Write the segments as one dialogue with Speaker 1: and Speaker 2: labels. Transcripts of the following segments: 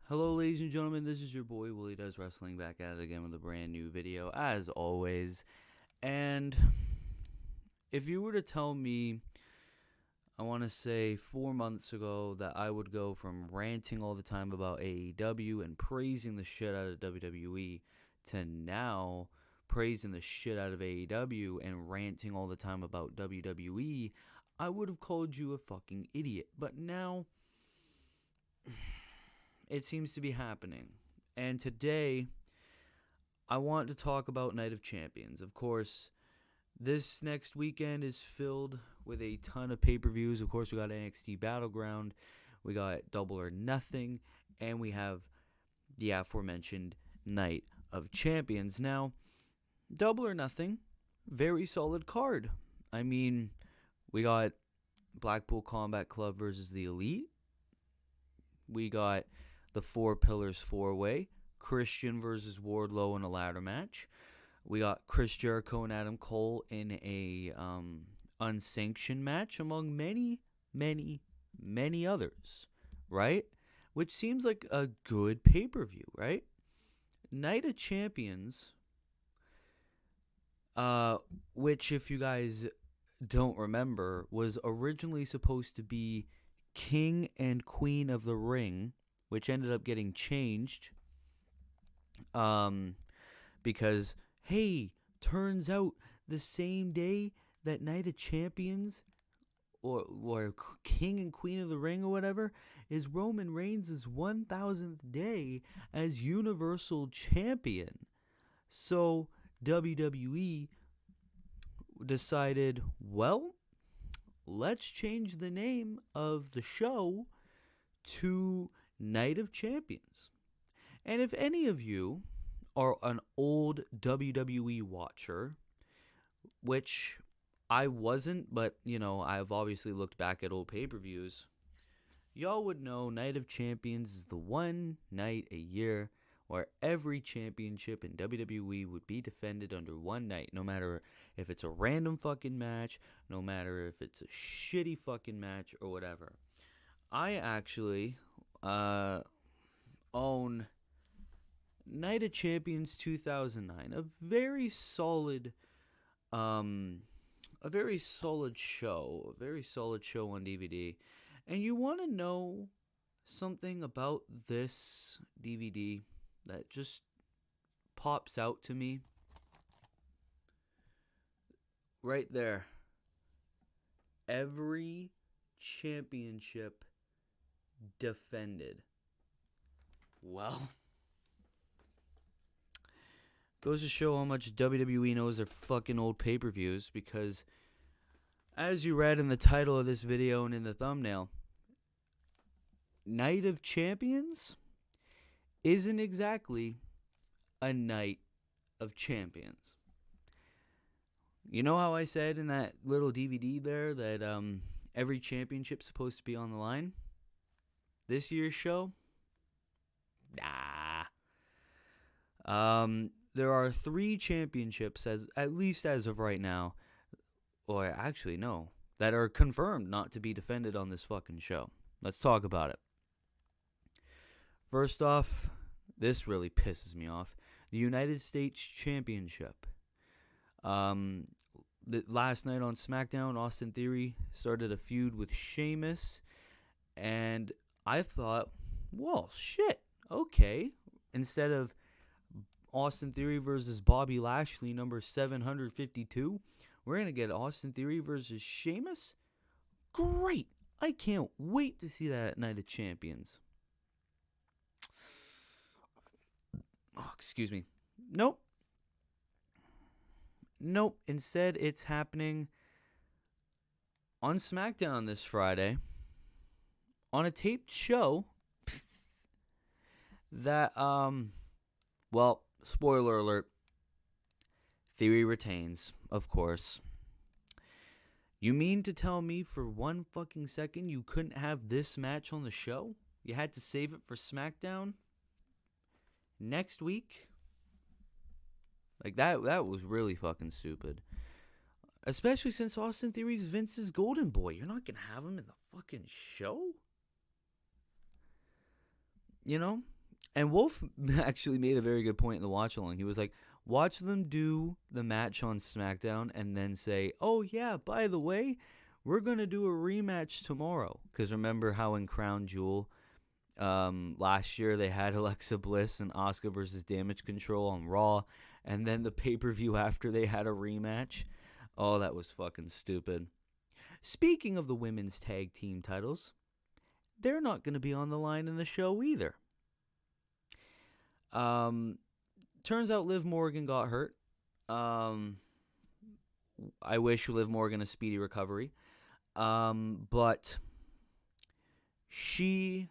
Speaker 1: Hello, ladies and gentlemen. This is your boy Willie Does Wrestling back at it again with a brand new video, as always. And if you were to tell me, I want to say 4 months ago, that I would go from ranting all the time about AEW and praising the shit out of WWE to now praising the shit out of AEW and ranting all the time about WWE, I would have called you a fucking idiot. But now it seems to be happening. And today, I want to talk about Night of Champions. Of course, this next weekend is filled with a ton of pay-per-views. Of course, we got NXT Battleground, we got Double or Nothing, and we have the aforementioned Night of Champions. Now, Double or Nothing, very solid card. I mean, we got Blackpool Combat Club versus the Elite. We got the Four Pillars 4-Way, Christian versus Wardlow in a ladder match. We got Chris Jericho and Adam Cole in a unsanctioned match, among many, many, many others, right? Which seems like a good pay-per-view, right? Night of Champions, which, if you guys don't remember, was originally supposed to be King and Queen of the Ring, which ended up getting changed because, hey, turns out the same day that Night of Champions or King and Queen of the Ring or whatever is Roman Reigns' 1000th day as Universal Champion. So WWE decided, well, let's change the name of the show to Night of Champions. And if any of you are an old WWE watcher, which I wasn't, but, you know, I've obviously looked back at old pay-per-views, y'all would know Night of Champions is the one night a year where every championship in WWE would be defended under one night, no matter if it's a random fucking match, no matter if it's a shitty fucking match or whatever. I actually own Night of Champions 2009, a very solid show on DVD. And you want to know something about this DVD that just pops out to me? Right there. Every championship defended. Well, goes to show how much WWE knows their fucking old pay-per-views, because as you read in the title of this video and in the thumbnail, Night of Champions isn't exactly a Night of Champions. You know how I said in that little DVD there that every championship's supposed to be on the line? This year's show? Nah. There are 3 championships, at least as of right now, or actually no, that are confirmed not to be defended on this fucking show. Let's talk about it. First off, this really pisses me off. The United States Championship. Last night on SmackDown, Austin Theory started a feud with Sheamus, and I thought, well, shit, okay. Instead of Austin Theory versus Bobby Lashley, number 752, we're going to get Austin Theory versus Sheamus? Great! I can't wait to see that at Night of Champions. Oh, excuse me. Nope. Instead, it's happening on SmackDown this Friday on a taped show that, well, spoiler alert, Theory retains, of course. You mean to tell me for one fucking second you couldn't have this match on the show? You had to save it for SmackDown next week? Like, that was really fucking stupid. Especially since Austin Theory's Vince's golden boy. You're not going to have him in the fucking show? You know? And Wolf actually made a very good point in the watch along. He was like, watch them do the match on SmackDown and then say, oh, yeah, by the way, we're going to do a rematch tomorrow. Because remember how in Crown Jewel last year they had Alexa Bliss and Asuka versus Damage Control on Raw. And then the pay-per-view after they had a rematch. Oh, that was fucking stupid. Speaking of the women's tag team titles, they're not going to be on the line in the show either. Turns out Liv Morgan got hurt. I wish Liv Morgan a speedy recovery. But she,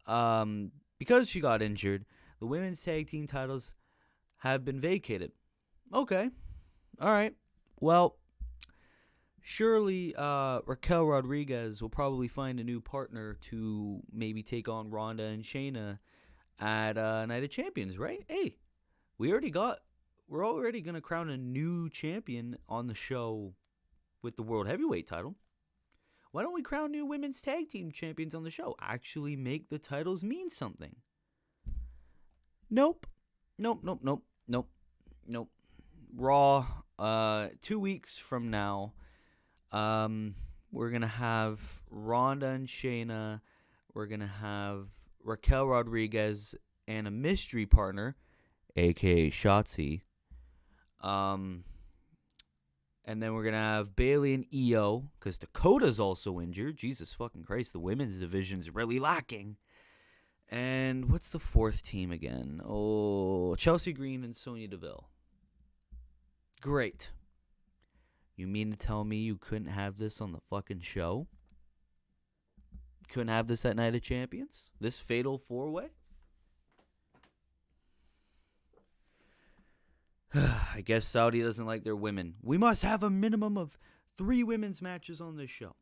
Speaker 1: because she got injured, the women's tag team titles have been vacated. Okay. All right. Well, surely Raquel Rodriguez will probably find a new partner to maybe take on Ronda and Shayna at Night of Champions, right? Hey, we're already going to crown a new champion on the show with the World Heavyweight title. Why don't we crown new women's tag team champions on the show? Actually make the titles mean something. Nope. Raw, 2 weeks from now, we're going to have Ronda and Shayna. We're going to have Raquel Rodriguez and a mystery partner, a.k.a. Shotzi. And then we're going to have Bayley and Io, because Dakota's also injured. Jesus fucking Christ, the women's division's really lacking. And what's the fourth team again? Oh, Chelsea Green and Sonya Deville. Great. You mean to tell me you couldn't have this on the fucking show? Couldn't have this at Night of Champions? This fatal four-way? I guess Saudi doesn't like their women. We must have a minimum of 3 women's matches on this show.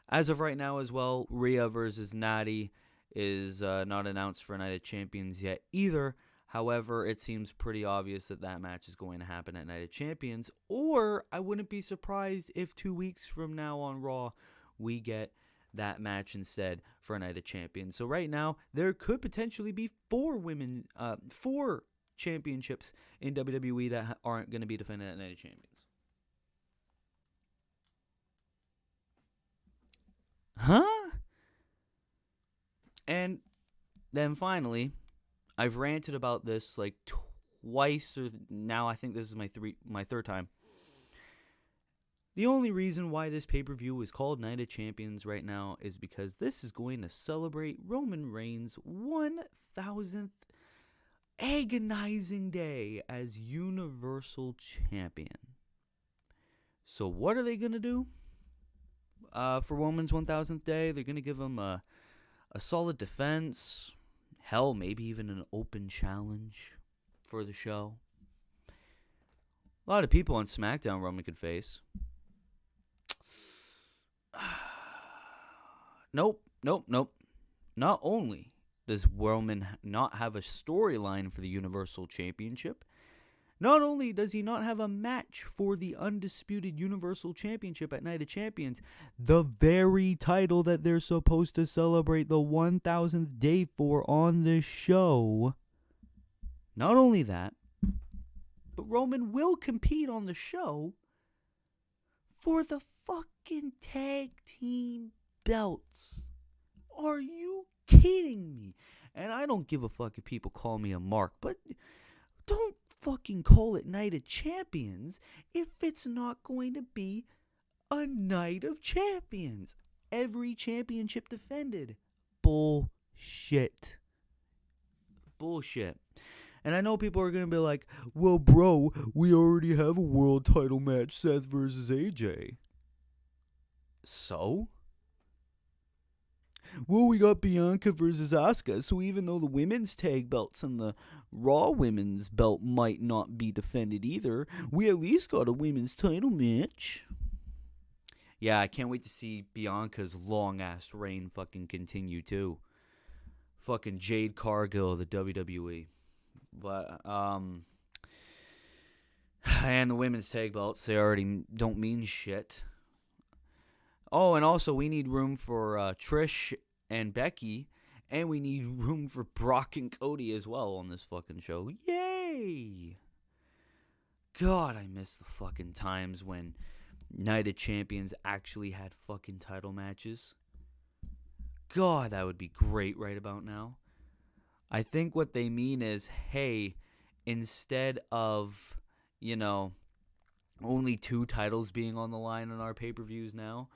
Speaker 1: As of right now as well, Rhea versus Natty is not announced for Night of Champions yet either. However, it seems pretty obvious that that match is going to happen at Night of Champions. Or I wouldn't be surprised if 2 weeks from now on Raw, we get that match instead for a Night of Champions. So right now, there could potentially be 4 championships in WWE that aren't going to be defended at Night of Champions. Huh? And then finally, I've ranted about this like twice, or now I think this is my third time. The only reason why this pay-per-view is called Night of Champions right now is because this is going to celebrate Roman Reigns' 1,000th agonizing day as Universal Champion. So what are they going to do for Roman's 1,000th day? They're going to give him a solid defense. Hell, maybe even an open challenge for the show. A lot of people on SmackDown Roman could face. Nope. Not only does Roman not have a storyline for the Universal Championship, not only does he not have a match for the undisputed Universal Championship at Night of Champions, the very title that they're supposed to celebrate the 1,000th day for on this show. Not only that, but Roman will compete on the show for the fucking tag team belts. Are you kidding me? And I don't give a fuck if people call me a mark, but don't fucking call it Night of Champions if it's not going to be a Night of Champions. Every championship defended. Bullshit. And I know people are going to be like, well, bro, we already have a world title match, Seth versus AJ. So? Well, we got Bianca versus Asuka, so even though the women's tag belts and the Raw women's belt might not be defended either, we at least got a women's title match. Yeah, I can't wait to see Bianca's long-ass reign fucking continue, too. Fucking Jade Cargill of the WWE. But, and the women's tag belts, they already don't mean shit. Oh, and also we need room for Trish and Becky And we need room for Brock and Cody as well on this fucking show. Yay! God, I miss the fucking times when Night of Champions actually had fucking title matches. God, that would be great right about now. I think what they mean is, hey, instead of, only 2 titles being on the line on our pay-per-views now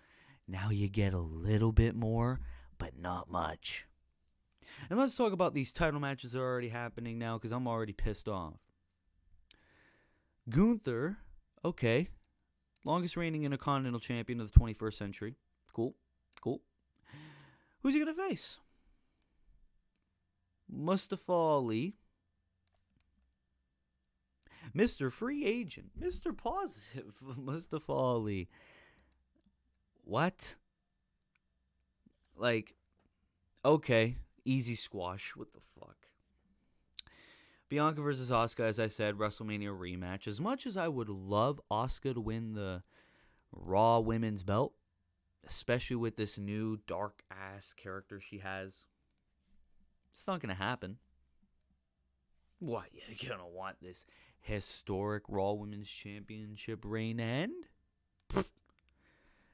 Speaker 1: you get a little bit more, but not much. And let's talk about these title matches that are already happening now, because I'm already pissed off. Gunther, okay. Longest reigning Intercontinental Champion of the 21st century. Cool. Who's he going to face? Mustafa Ali. Mr. Free Agent. Mr. Positive. Mustafa Ali. What? Okay. Easy squash. What the fuck? Bianca versus Asuka, as I said, WrestleMania rematch. As much as I would love Asuka to win the Raw Women's belt, especially with this new dark-ass character she has, it's not going to happen. What, you're going to want this historic Raw Women's Championship reign to end?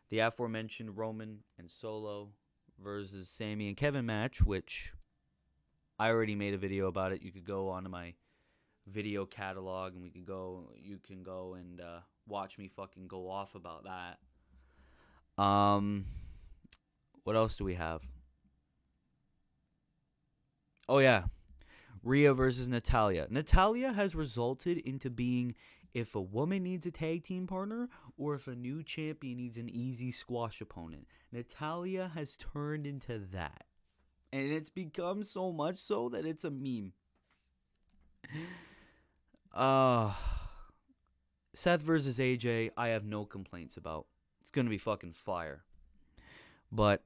Speaker 1: The aforementioned Roman and Solo versus Sami and Kevin match, which I already made a video about it. You could go onto my video catalog and you can go and watch me fucking go off about that. What else do we have? Oh yeah. Rhea versus Natalya. Natalya has resulted into being, if a woman needs a tag team partner or if a new champion needs an easy squash opponent, Natalya has turned into that. And it's become so much so that it's a meme. Seth versus AJ, I have no complaints about. It's going to be fucking fire. But,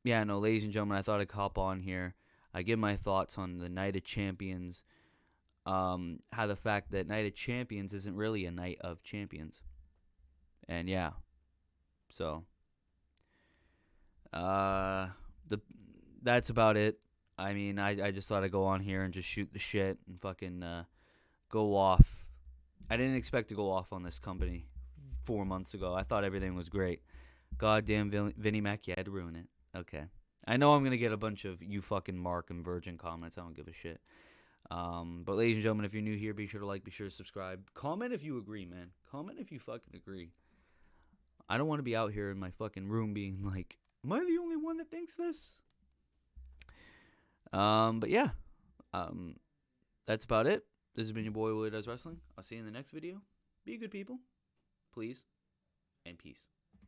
Speaker 1: yeah, no, ladies and gentlemen, I thought I'd hop on here. I give my thoughts on the Night of Champions. How the fact that Night of Champions isn't really a Night of Champions. And, yeah. So, that's about it. I mean, I just thought I'd go on here and just shoot the shit and fucking go off. I didn't expect to go off on this company 4 months ago. I thought everything was great. Goddamn Vinnie Mac, you had to ruin it. Okay. I know I'm going to get a bunch of you fucking Mark and Virgin comments. I don't give a shit. But ladies and gentlemen, if you're new here, be sure to like, be sure to subscribe. Comment if you agree, man. Comment if you fucking agree. I don't want to be out here in my fucking room being like, am I the only one that thinks this? But yeah. That's about it. This has been your boy, Willie Does Wrestling. I'll see you in the next video. Be good people. Please. And peace.